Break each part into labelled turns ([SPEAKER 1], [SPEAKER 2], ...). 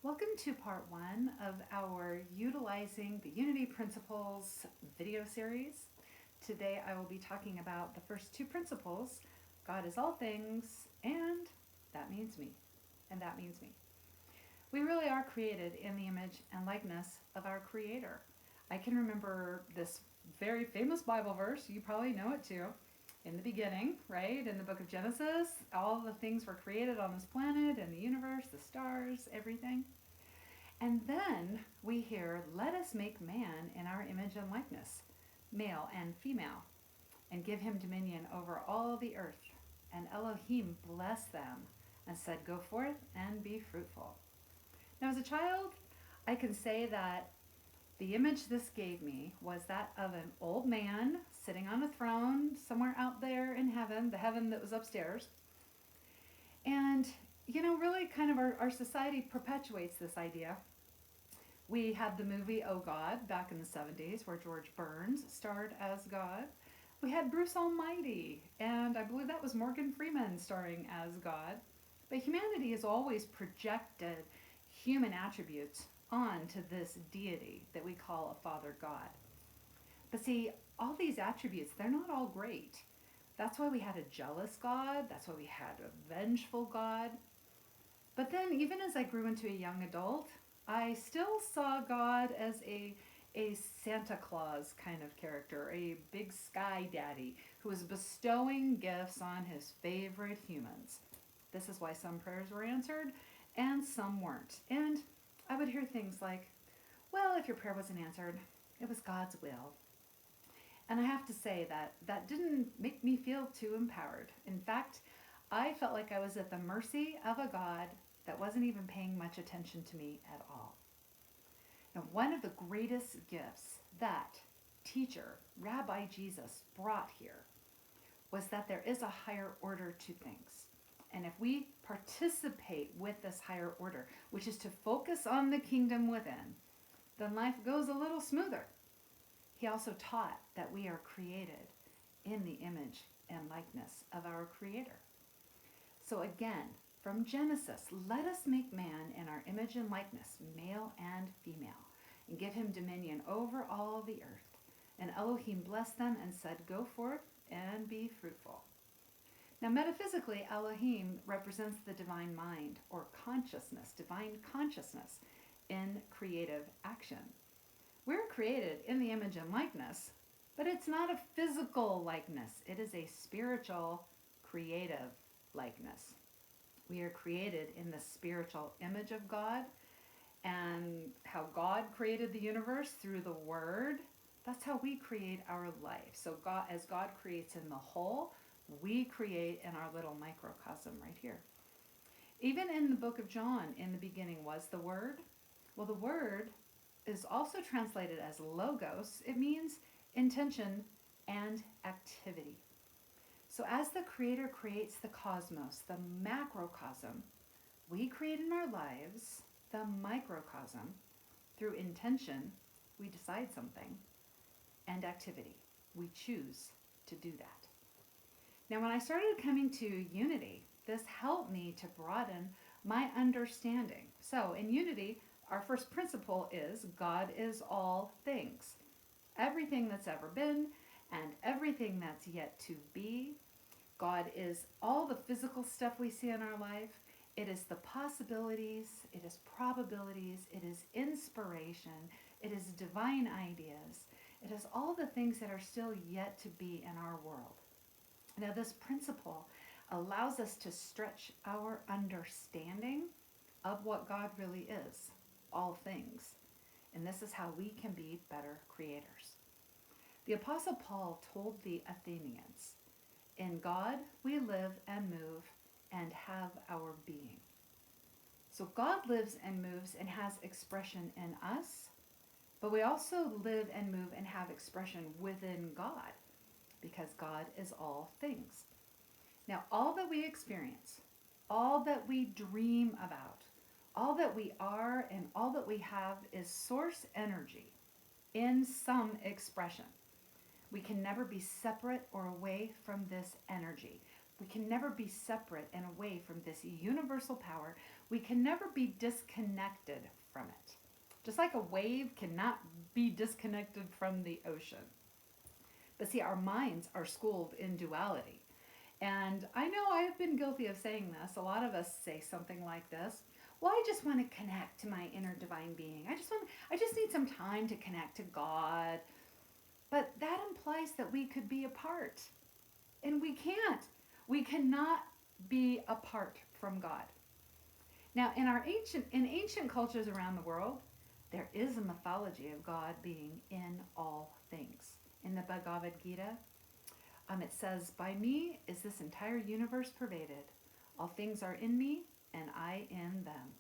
[SPEAKER 1] Welcome to part one of our Utilizing the Unity Principles video series. Today I will be talking about the first two principles, God is all things, and that means me, and that means me. We really are created in the image and likeness of our Creator. I can remember this very famous Bible verse, you probably know it too. In the beginning, right, in the book of Genesis, all the things were created on this planet and the universe, the stars, everything. And then we hear, let us make man in our image and likeness, male and female, and give him dominion over all the earth. And Elohim blessed them and said, go forth and be fruitful. Now, as a child, I can say that the image this gave me was that of an old man sitting on a throne somewhere out there in heaven, the heaven that was upstairs. And, really kind of our society perpetuates this idea. We had the movie Oh God back in the 70s where George Burns starred as God. We had Bruce Almighty, and I believe that was Morgan Freeman starring as God. But humanity has always projected human attributes onto this deity that we call a Father God. But see, all these attributes, they're not all great. That's why we had a jealous God. That's why we had a vengeful God. But then, even as I grew into a young adult, I still saw God as a Santa Claus kind of character, a big sky daddy who was bestowing gifts on his favorite humans. This is why some prayers were answered and some weren't. And I would hear things like, well, if your prayer wasn't answered, it was God's will. And I have to say that that didn't make me feel too empowered. In fact, I felt like I was at the mercy of a God that wasn't even paying much attention to me at all. Now, one of the greatest gifts that teacher, Rabbi Jesus, brought here was that there is a higher order to things. And if we participate with this higher order, which is to focus on the kingdom within, then life goes a little smoother. He also taught that we are created in the image and likeness of our Creator. So again, from Genesis, let us make man in our image and likeness, male and female, and give him dominion over all the earth. And Elohim blessed them and said, go forth and be fruitful. Now, metaphysically, Elohim represents the divine mind or consciousness, divine consciousness in creative action. We're created in the image and likeness, but it's not a physical likeness. It is a spiritual, creative likeness. We are created in the spiritual image of God, and how God created the universe through the Word, that's how we create our life. So God, as God creates in the whole, we create in our little microcosm right here. Even in the book of John, in the beginning was the Word. Well, the Word is also translated as logos. It means intention and activity. So as the Creator creates the cosmos, the macrocosm, we create in our lives the microcosm. Through intention, we decide something, and activity, we choose to do that. Now, when I started coming to Unity, this helped me to broaden my understanding. So in Unity, our first principle is God is all things. Everything that's ever been and everything that's yet to be. God is all the physical stuff we see in our life. It is the possibilities, it is probabilities, it is inspiration, it is divine ideas. It is all the things that are still yet to be in our world. Now, this principle allows us to stretch our understanding of what God really is, all things. And this is how we can be better creators. The Apostle Paul told the Athenians, in God we live and move and have our being. So God lives and moves and has expression in us, but we also live and move and have expression within God, because God is all things. Now, all that we experience, all that we dream about, all that we are and all that we have is source energy in some expression. We can never be separate or away from this energy. We can never be separate and away from this universal power. We can never be disconnected from it. Just like a wave cannot be disconnected from the ocean. But see, our minds are schooled in duality. And I know I have been guilty of saying this. A lot of us say something like this. Well, I just want to connect to my inner divine being. I just need some time to connect to God. But that implies that we could be apart. And we can't. We cannot be apart from God. Now, in ancient cultures around the world, there is a mythology of God being in all things. In the Bhagavad Gita, it says, "By me is this entire universe pervaded. All things are in me, and I in them.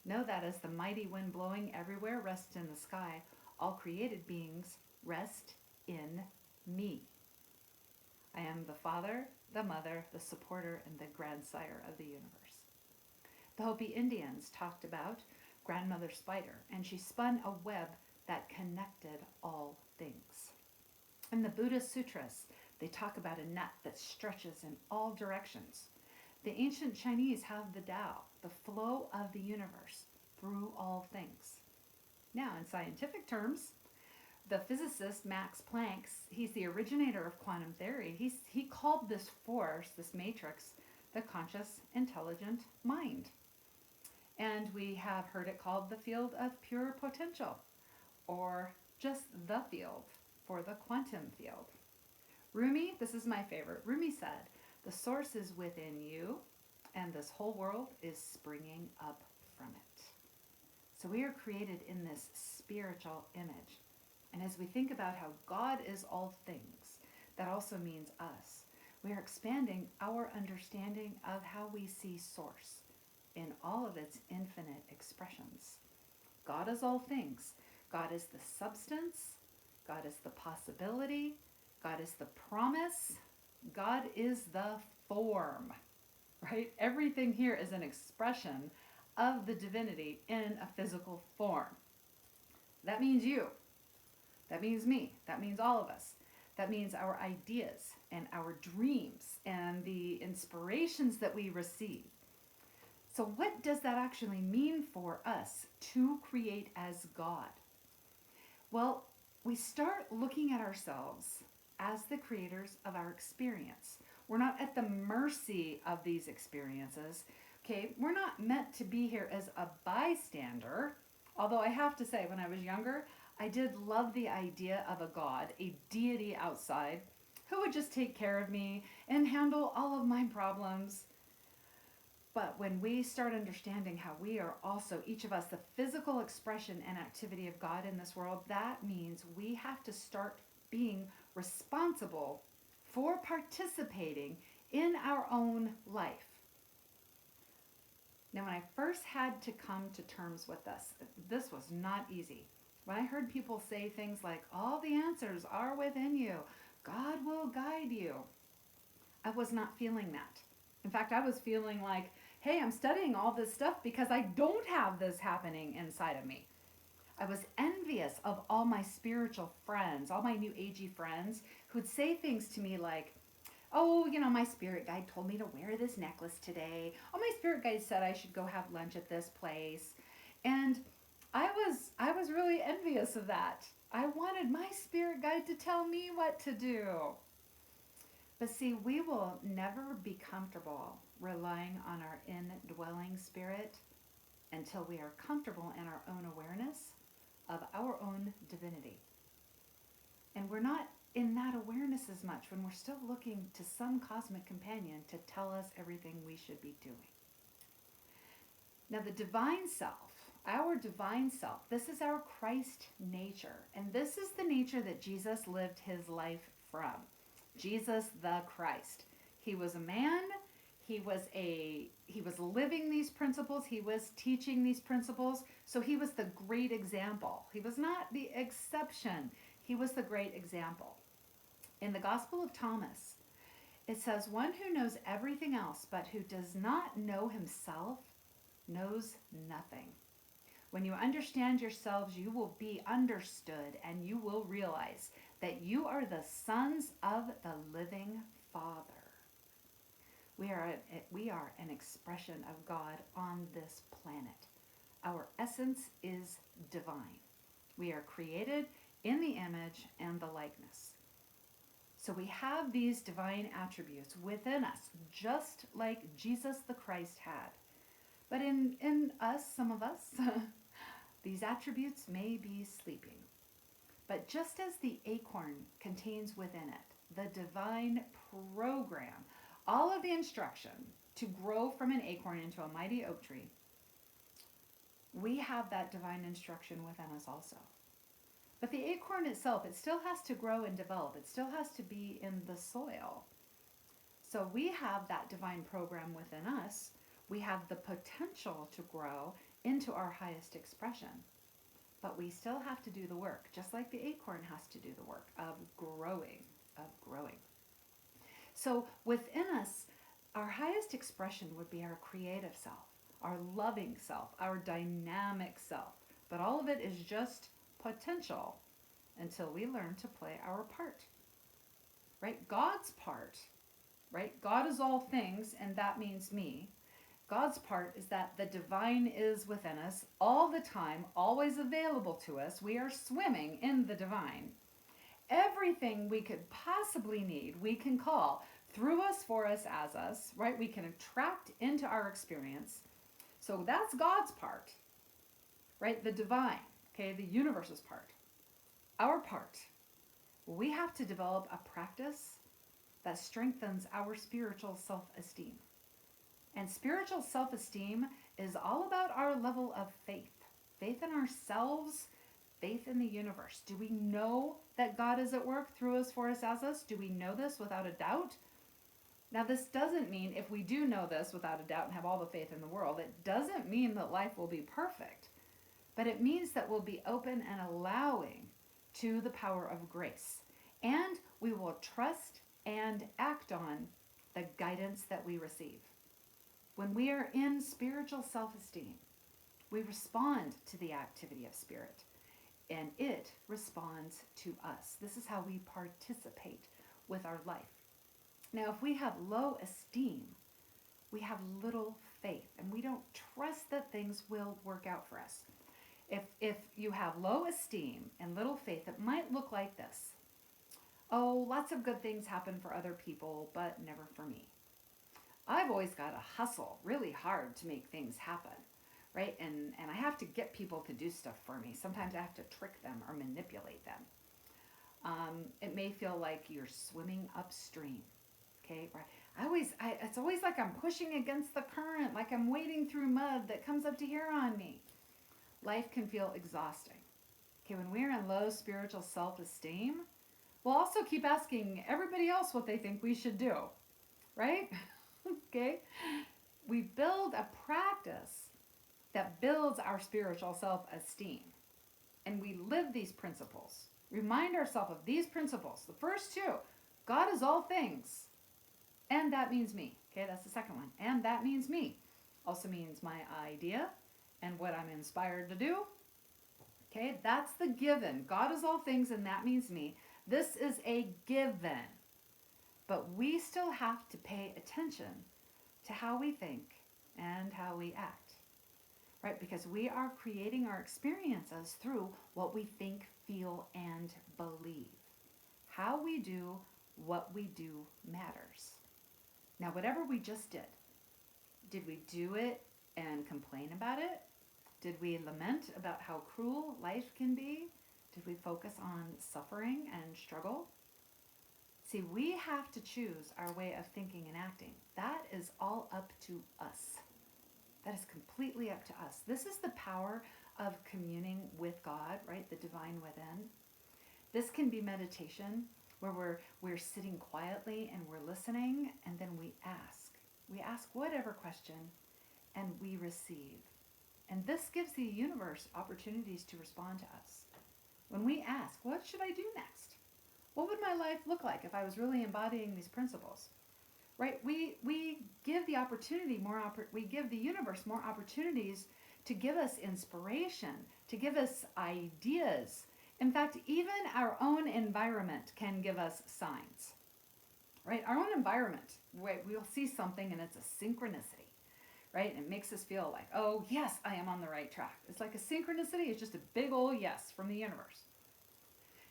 [SPEAKER 1] Know that as the mighty wind blowing everywhere rests in the sky, all created beings rest in me. I am the Father, the Mother, the Supporter, and the Grandsire of the universe." The Hopi Indians talked about Grandmother Spider, and she spun a web that connected all things. In the Buddhist Sutras, they talk about a net that stretches in all directions. The ancient Chinese have the Tao, the flow of the universe through all things. Now, in scientific terms, the physicist Max Planck, he's the originator of quantum theory. He called this force, this matrix, the conscious, intelligent mind. And we have heard it called the field of pure potential, or just the field for the quantum field. Rumi, this is my favorite, Rumi said, "The source is within you, and this whole world is springing up from it." So we are created in this spiritual image. And as we think about how God is all things, that also means us. We are expanding our understanding of how we see source in all of its infinite expressions. God is all things. God is the substance. God is the possibility. God is the promise. God is the form, right? Everything here is an expression of the divinity in a physical form. That means you. That means me. That means all of us. That means our ideas and our dreams and the inspirations that we receive. So what does that actually mean for us to create as God? Well, we start looking at ourselves as the creators of our experience. We're not at the mercy of these experiences. Okay, we're not meant to be here as a bystander. Although I have to say, when I was younger, I did love the idea of a God, a deity outside, who would just take care of me and handle all of my problems. But when we start understanding how we are also, each of us, the physical expression and activity of God in this world, that means we have to start being responsible for participating in our own life. Now, when I first had to come to terms with this was not easy. When I heard people say things like, "All the answers are within you, God will guide you," I was not feeling that. In fact, I was feeling like, hey, I'm studying all this stuff because I don't have this happening inside of me. I was envious of all my spiritual friends, all my new agey friends who'd say things to me like, "Oh, my spirit guide told me to wear this necklace today. Oh, my spirit guide said I should go have lunch at this place." And I was really envious of that. I wanted my spirit guide to tell me what to do. But see, we will never be comfortable relying on our indwelling spirit until we are comfortable in our own awareness of our own divinity. And we're not in that awareness as much when we're still looking to some cosmic companion to tell us everything we should be doing. Now, the divine self, our divine self, this is our Christ nature. And this is the nature that Jesus lived his life from. Jesus the Christ. He was a man. He was living these principles. He was teaching these principles. So he was the great example. He was not the exception. He was the great example. In the Gospel of Thomas, it says, "One who knows everything else but who does not know himself knows nothing. When you understand yourselves, you will be understood, and you will realize that you are the sons of the living Father." We are an expression of God on this planet. Our essence is divine. We are created in the image and the likeness. So we have these divine attributes within us, just like Jesus the Christ had. But in us, some of us, these attributes may be sleeping. But just as the acorn contains within it the divine program, all of the instruction to grow from an acorn into a mighty oak tree, we have that divine instruction within us also. But the acorn itself, it still has to grow and develop. It still has to be in the soil. So we have that divine program within us. We have the potential to grow into our highest expression. But we still have to do the work, just like the acorn has to do the work of growing, So within us, our highest expression would be our creative self, our loving self, our dynamic self. But all of it is just potential until we learn to play our part, right? God's part, right? God is all things, and that means me. God's part is that the divine is within us all the time, always available to us. We are swimming in the divine. Everything we could possibly need, we can call through us, for us, as us, right? We can attract into our experience. So that's God's part, right? The divine, okay, the universe's part. Our part, we have to develop a practice that strengthens our spiritual self-esteem. And spiritual self-esteem is all about our level of faith. Faith in ourselves, faith in the universe. Do we know that God is at work through us, for us, as us? Do we know this without a doubt? Now, this doesn't mean, if we do know this without a doubt and have all the faith in the world, it doesn't mean that life will be perfect. But it means that we'll be open and allowing to the power of grace. And we will trust and act on the guidance that we receive. When we are in spiritual self-esteem, we respond to the activity of spirit, and it responds to us. This is how we participate with our life. Now, if we have low esteem, we have little faith, and we don't trust that things will work out for us. If you have low esteem and little faith, it might look like this. Oh, lots of good things happen for other people, but never for me. I've always got to hustle really hard to make things happen, right? And I have to get people to do stuff for me. Sometimes I have to trick them or manipulate them. It may feel like you're swimming upstream, okay? Right? It's always like I'm pushing against the current, like I'm wading through mud that comes up to here on me. Life can feel exhausting. Okay, when we're in low spiritual self-esteem, we'll also keep asking everybody else what they think we should do, right? Okay? We build a practice that builds our spiritual self-esteem. And we live these principles. Remind ourselves of these principles. The first two, God is all things. And that means me. Okay, that's the second one. And that means me. Also means my idea and what I'm inspired to do. Okay, that's the given. God is all things, and that means me. This is a given. But we still have to pay attention to how we think and how we act, right? Because we are creating our experiences through what we think, feel, and believe. How we do what we do matters. Now, whatever we just did we do it and complain about it? Did we lament about how cruel life can be? Did we focus on suffering and struggle? See, we have to choose our way of thinking and acting. That is all up to us. That is completely up to us. This is the power of communing with God, right? The divine within. This can be meditation where we're sitting quietly and we're listening, and then we ask. We ask whatever question and we receive. And this gives the universe opportunities to respond to us. When we ask, what should I do next? What would my life look like if I was really embodying these principles? Right? We give the opportunity we give the universe more opportunities to give us inspiration, to give us ideas. In fact, even our own environment can give us signs. Right? Our own environment, we'll see something and it's a synchronicity, right? And it makes us feel like, oh, yes, I am on the right track. It's like a synchronicity is just a big old yes from the universe.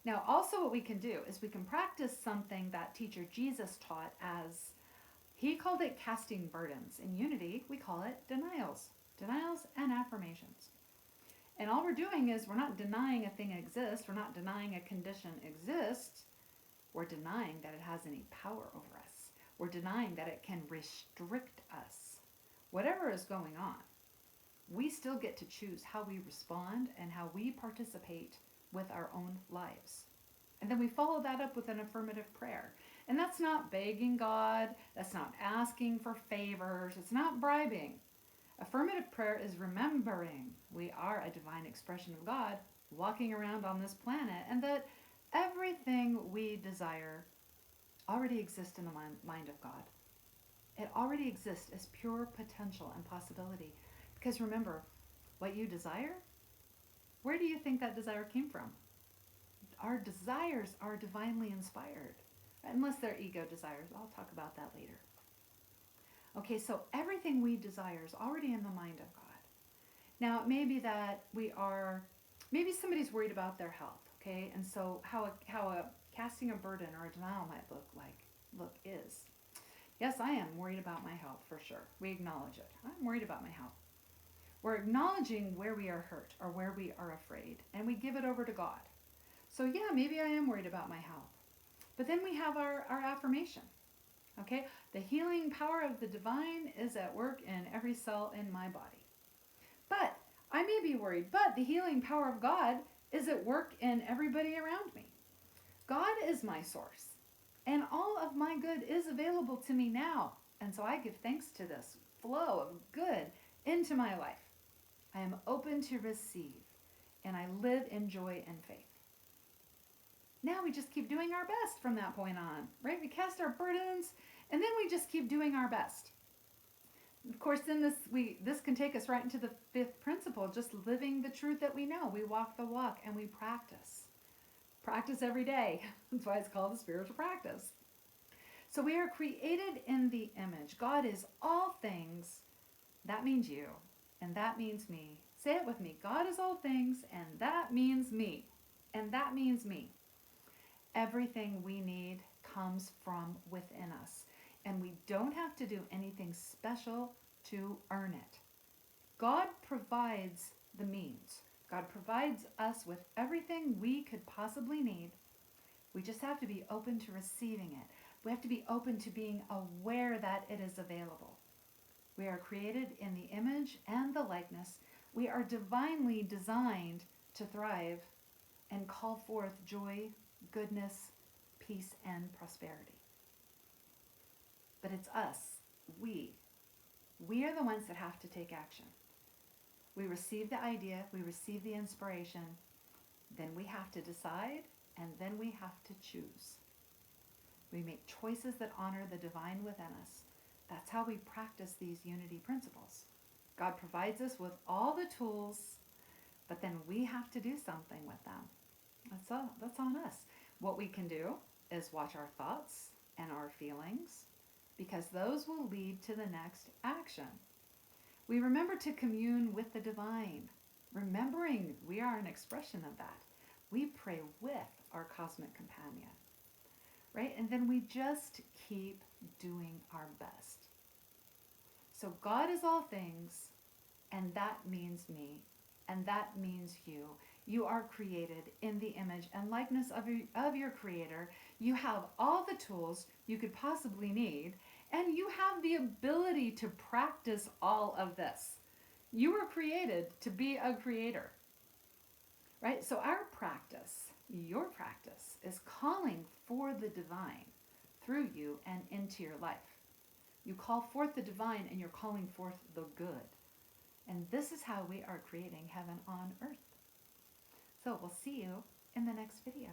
[SPEAKER 1] Now, also what we can do is we can practice something that teacher Jesus taught as, he called it casting burdens. In Unity, we call it denials. Denials and affirmations. And all we're doing is we're not denying a thing exists. We're not denying a condition exists. We're denying that it has any power over us. We're denying that it can restrict us. Whatever is going on, we still get to choose how we respond and how we participate with our own lives. And then we follow that up with an affirmative prayer. And that's not begging God. That's not asking for favors. It's not bribing. Affirmative prayer is remembering we are a divine expression of God walking around on this planet, and that everything we desire already exists in the mind of God. It already exists as pure potential and possibility. Because remember, what you desire, where do you think that desire came from? Our desires are divinely inspired, unless they're ego desires. I'll talk about that later. Okay, so everything we desire is already in the mind of God. Now, it may be that maybe somebody's worried about their health, okay? And so how a casting a burden or a denial might look is, yes, I am worried about my health for sure. We acknowledge it. I'm worried about my health. We're acknowledging where we are hurt or where we are afraid, and we give it over to God. So yeah, maybe I am worried about my health. But then we have our affirmation. Okay, the healing power of the divine is at work in every cell in my body. But I may be worried, but the healing power of God is at work in everybody around me. God is my source, and all of my good is available to me now. And so I give thanks to this flow of good into my life. I am open to receive, and I live in joy and faith. Now we just keep doing our best from that point on, right? We cast our burdens, and then we just keep doing our best. Of course, then this can take us right into the fifth principle, just living the truth that we know. We walk the walk, and we practice. Practice every day. That's why it's called a spiritual practice. So we are created in the image. God is all things. That means you, and that means me. Say it with me. God is all things, and that means me. And that means me. Everything we need comes from within us, and we don't have to do anything special to earn it. God provides the means. God provides us with everything we could possibly need. We just have to be open to receiving it. We have to be open to being aware that it is available. We are created in the image and the likeness. We are divinely designed to thrive and call forth joy, goodness, peace, and prosperity. But it's us, we are the ones that have to take action. We receive the idea, we receive the inspiration, then we have to decide, and then we have to choose. We make choices that honor the divine within us. That's how we practice these unity principles. God provides us with all the tools, but then we have to do something with them. That's on us. What we can do is watch our thoughts and our feelings, because those will lead to the next action. We remember to commune with the divine, remembering we are an expression of that. We pray with our cosmic companion, right? And then we just keep doing our best. So God is all things, and that means me, and that means you. You are created in the image and likeness of your Creator. You have all the tools you could possibly need, and you have the ability to practice all of this. You were created to be a creator, right? So our practice, your practice, is calling for the divine through you and into your life. You call forth the divine, and you're calling forth the good. And this is how we are creating heaven on earth. So we'll see you in the next video.